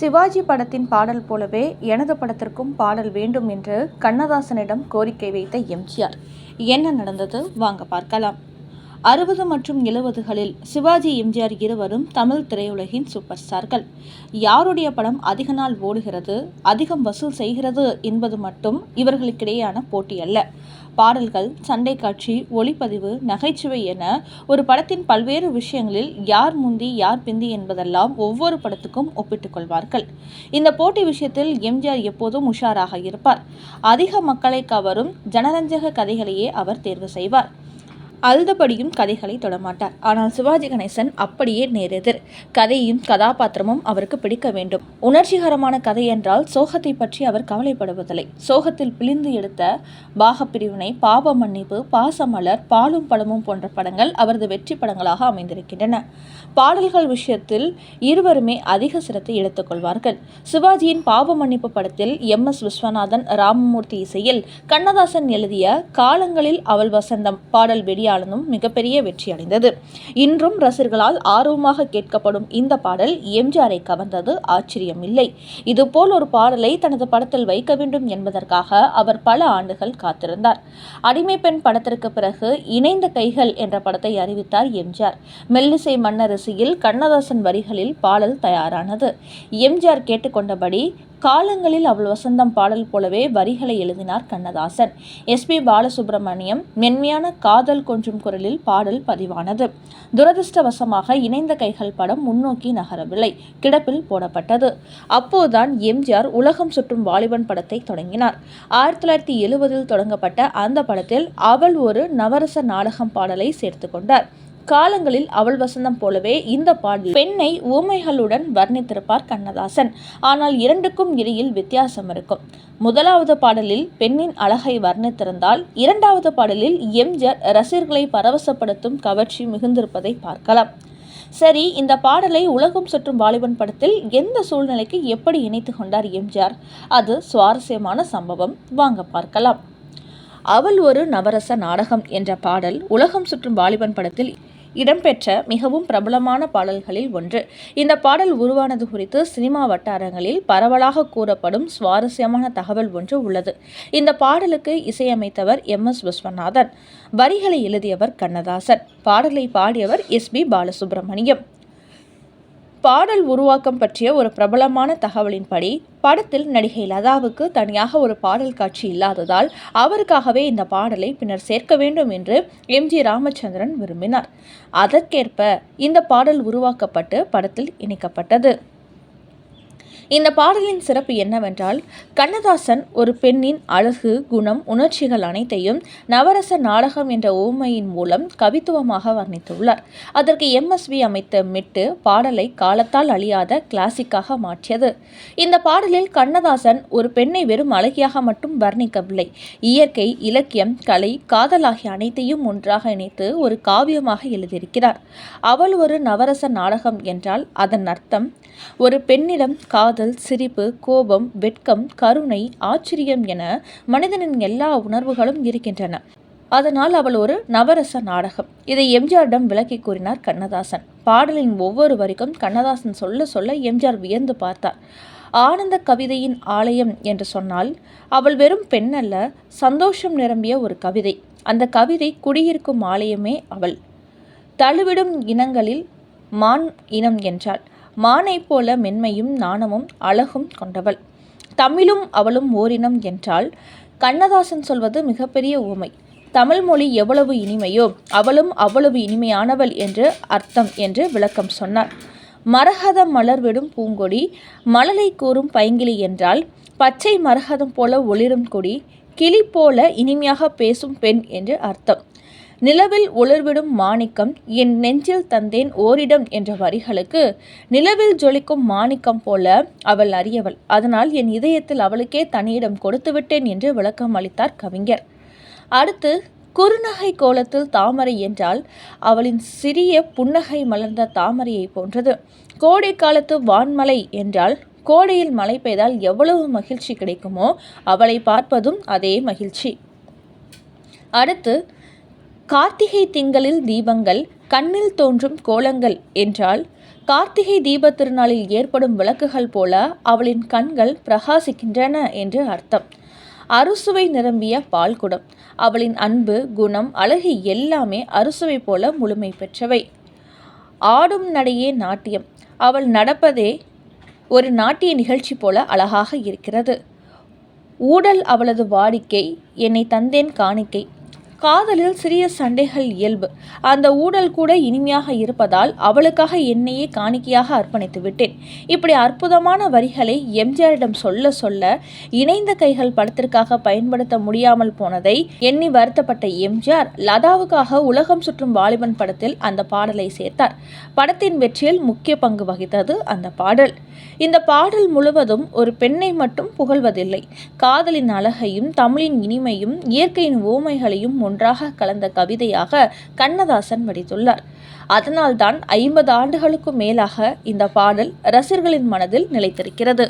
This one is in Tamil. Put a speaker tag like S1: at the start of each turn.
S1: சிவாஜி படத்தின் பாடல் போலவே எனது படத்திற்கும் பாடல் வேண்டும் என்று கண்ணதாசனிடம் கோரிக்கை வைத்த எம்ஜிஆர். என்ன நடந்தது வாங்க பார்க்கலாம். 60 மற்றும் 70களில் சிவாஜி, எம்ஜிஆர் இருவரும் தமிழ் திரையுலகின் சூப்பர் ஸ்டார்கள். யாருடைய படம் அதிக நாள் ஓடுகிறது, அதிகம் வசூல் செய்கிறது என்பது மட்டும் இவர்களுக்கிடையான போட்டி அல்ல. பாடல்கள், சண்டை காட்சி, ஒளிப்பதிவு, நகைச்சுவை என ஒரு படத்தின் பல்வேறு விஷயங்களில் யார் முந்தி யார் பிந்தி என்பதெல்லாம் ஒவ்வொரு படத்துக்கும் ஒப்பிட்டுக் கொள்வார்கள். இந்த போட்டி விஷயத்தில் எம்ஜிஆர் எப்போதும் உஷாராக இருப்பார். அதிக மக்களை கவரும் ஜனரஞ்சக கதைகளையே அவர் தேர்வு செய்வார். அழுதபடியும் கதைகளை தொடமாட்டார். ஆனால் சிவாஜி கணேசன் அப்படியே நேரெதிர். கதையும் கதாபாத்திரமும் அவருக்கு பிடிக்க வேண்டும். உணர்ச்சிகரமான கதை என்றால் சோகத்தை பற்றி அவர் கவலைப்படுவதில்லை. சோகத்தில் பிழிந்து எடுத்த பாகப்பிரிவினை, பாவ மன்னிப்பு, பாசமலர், பாலும் பழமும் போன்ற படங்கள் அவரது வெற்றி படங்களாக அமைந்திருக்கின்றன. பாடல்கள் விஷயத்தில் இருவருமே அதிக சிரத்தை எடுத்துக் கொள்வார்கள். சிவாஜியின் பாவ மன்னிப்பு படத்தில் MS விஸ்வநாதன், ராமமூர்த்தி இசையில் கண்ணதாசன் எழுதிய காலங்களில் அவள் வசந்தம் பாடல் வெளியானதும் மிகப்பெரிய வெற்றி அடைந்தது. இன்றும் ரசிகர்களால் ஆர்வமாக கேட்கப்படும் இந்த பாடல் எம்ஜிஆரை கவர்ந்தது ஆச்சரியமில்லை. இதுபோல் ஒரு பாடலை தனது படத்தில் வைக்க வேண்டும் என்பதற்காக அவர் பல ஆண்டுகள் காத்திருந்தார். அடிமை பெண் படத்திற்கு பிறகு இணைந்த கைகள் என்ற படத்தை அறிவித்தார் எம்ஜிஆர். மெல்லிசை மன்னர் இசையில் கண்ணதாசன் வரிகளில் பாடல் தயாரானது. எம்ஜிஆர் கேட்டுக்கொண்டபடி காலங்களில் அவள் வசந்தம் பாடல் போலவே வரிகளை எழுதினார் கண்ணதாசன். SP பாலசுப்ரமணியம் மென்மையான காதல் கொஞ்சும் குரலில் பாடல் பதிவானது. துரதிருஷ்டவசமாக இணைந்த கைகள் படம் முன்னோக்கி நகரவில்லை, கிடப்பில் போடப்பட்டது. அப்போதுதான் எம்ஜிஆர் உலகம் சுற்றும் வாலிபன் படத்தை தொடங்கினார். 1970 தொடங்கப்பட்ட அந்த படத்தில் அவள் ஒரு நவரச நாடகம் பாடலை சேர்த்து கொண்டார். காலங்களில் அவள் வசந்தம் போலவே இந்த பாடல் பெண்ணை ஊமைகளுடன் வர்ணித்திருப்பார் கண்ணதாசன். ஆனால் இரண்டுக்கும் இடையில் வித்தியாசம் இருக்கும். முதலாவது பாடலில் பெண்ணின் அழகை வர்ணித்திருந்தால், இரண்டாவது பாடலில் எம்ஜிஆர் ரசிகர்களை பரவசப்படுத்தும் கவர்ச்சி மிகுந்திருப்பதை பார்க்கலாம். சரி, இந்த பாடலை உலகம் சுற்றும் வாலிபன் படத்தில் எந்த சூழ்நிலைக்கு எப்படி இணைத்து கொண்டார் எம்ஜிஆர்? அது சுவாரஸ்யமான சம்பவம், வாங்க பார்க்கலாம். அவள் ஒரு நவரச நாடகம் என்ற பாடல் உலகம் சுற்றும் வாலிபன் படத்தில் இடம்பெற்ற மிகவும் பிரபலமான பாடல்களில் ஒன்று. இந்த பாடல் உருவானது குறித்து சினிமா வட்டாரங்களில் பரவலாக கூறப்படும் சுவாரஸ்யமான தகவல் ஒன்று உள்ளது. இந்த பாடலுக்கு இசையமைத்தவர் MS விஸ்வநாதன், வரிகளை எழுதியவர் கண்ணதாசன், பாடலை பாடியவர் SP பாலசுப்ரமணியம். பாடல் உருவாக்கம் பற்றிய ஒரு பிரபலமான தகவலின்படி, படத்தில் நடிகை லதாவுக்கு தனியாக ஒரு பாடல் காட்சி இல்லாததால் அவருக்காகவே இந்த பாடலை பின்னர் சேர்க்க வேண்டும் என்று MG ராமச்சந்திரன் விரும்பினார். அதற்கேற்ப இந்த பாடல் உருவாக்கப்பட்டு படத்தில் இணைக்கப்பட்டது. இந்த பாடலின் சிறப்பு என்னவென்றால், கண்ணதாசன் ஒரு பெண்ணின் அழகு, குணம், உணர்ச்சிகள் அனைத்தையும் நவரச நாடகம் என்ற உவமையின் மூலம் கவித்துவமாக வர்ணித்துள்ளார். அதற்கு MSV அமைத்த மெட்டு பாடலை காலத்தால் அழியாத கிளாசிக்காக மாற்றியது. இந்த பாடலில் கண்ணதாசன் ஒரு பெண்ணை வெறும் அழகியாக மட்டும் வர்ணிக்கவில்லை. இயற்கை, இலக்கியம், கலை, காதல் ஆகிய அனைத்தையும் ஒன்றாக இணைத்து ஒரு காவியமாக எழுதியிருக்கிறார். அவள் ஒரு நவரச நாடகம் என்றால் அதன் அர்த்தம், ஒரு பெண்ணிடம் காதல், சிரிப்பு, கோபம், வெட்கம், கருணை, ஆச்சரியம் என மனிதனின் எல்லா உணர்வுகளும் இருக்கின்றன. அதனால் அவள் ஒரு நவரச நாடகம். இதை எம்ஜிஆரிடம் விளக்கி கூறினார் கண்ணதாசன். பாடலின் ஒவ்வொரு வரிக்கும் கண்ணதாசன் சொல்ல சொல்ல எம்ஜிஆர் வியந்து பார்த்தார். ஆனந்த கவிதையின் ஆலயம் என்று சொன்னால் அவள் வெறும் பெண் அல்ல, சந்தோஷம் நிரம்பிய ஒரு கவிதை. அந்த கவிதை குடியிருக்கும் ஆலயமே அவள். தழுவிடும் இனங்களில் மான் இனம் என்றாள். மானை போல மென்மையும் நாணமும் அழகும் கொண்டவள். தமிழும் அவளும் ஓரினம் என்றால் கண்ணதாசன் சொல்வது மிகப்பெரிய உவமை. தமிழ் மொழி எவ்வளவு இனிமையோ அவளும் அவ்வளவு இனிமையானவள் என்று அர்த்தம் என்று விளக்கம் சொன்னார். மரகதம் மலர்விடும் பூங்கொடி, மழலை கூறும் பைங்கிளி என்றால் பச்சை மரகதம் போல ஒளிரும் கொடி, கிளி போல இனிமையாக பேசும் பெண் என்று அர்த்தம். நிலவில் ஒளிர்விடும் மாணிக்கம், என் நெஞ்சில் தந்தேன் ஓரிடம் என்ற வரிகளுக்கு, நிலவில் ஜொலிக்கும் மாணிக்கம் போல அவள் அரியவள், அதனால் என் இதயத்தில் அவளுக்கே தனியிடம் கொடுத்துவிட்டேன் என்று விளக்கம் அளித்தார் கவிஞர். அடுத்து, குறுநகை கோலத்தில் தாமரை என்றால் அவளின் சிறிய புன்னகை மலர்ந்த தாமரையை போன்றது. கோடை காலத்து வான்மலை என்றால் கோடையில் மழை பெய்தால் எவ்வளவு மகிழ்ச்சி கிடைக்குமோ அவளை பார்ப்பதும் அதே மகிழ்ச்சி. அடுத்து, கார்த்திகை திங்களில் தீபங்கள், கண்ணில் தோன்றும் கோலங்கள் என்றால் கார்த்திகை தீபத் திருநாளில் ஏற்படும் விளக்குகள் போல அவளின் கண்கள் பிரகாசிக்கின்றன என்று அர்த்தம். அறுசுவை நிரம்பிய பால்குடம். அவளின் அன்பு, குணம், அழகு எல்லாமே அறுசுவை போல முழுமை பெற்றவை. ஆடும் நடையே நாட்டியம். அவள் நடப்பதே ஒரு நாட்டிய நிகழ்ச்சி போல அழகாக இருக்கிறது. ஊடல் அவளது வாடிக்கை, என்னை தந்தேன் காணிக்கை. காதலில் சிறிய சண்டைகள் இயல்பு. அந்த ஊடல் கூட இனிமையாக இருப்பதால் அவளுக்காக என்னையே காணிக்கையாக அர்ப்பணித்து விட்டேன். இப்படி அற்புதமான வரிகளை எம்ஜிஆரிடம் சொல்ல சொல்ல இணைந்த கைகள் படத்திற்காக பயன்படுத்த முடியாமல் போனதை எண்ணி வருத்தப்பட்ட எம்ஜிஆர் லதாவுக்காக உலகம் சுற்றும் வாலிபன் படத்தில் அந்த பாடலை சேர்த்தார். படத்தின் வெற்றியில் முக்கிய பங்கு வகித்தது அந்த பாடல். இந்த பாடல் முழுவதும் ஒரு பெண்ணை மட்டும் புகழ்வதில்லை, காதலின் அழகையும் தமிழின் இனிமையும் இயற்கையின் ஓமைகளையும் ஒன்றாக கலந்த கவிதையாக கண்ணதாசன் வடித்துள்ளார். அதனால்தான் 50 ஆண்டுகளுக்கும் மேலாக இந்த பாடல் ரசிகர்களின் மனதில் நிலைத்திருக்கிறது.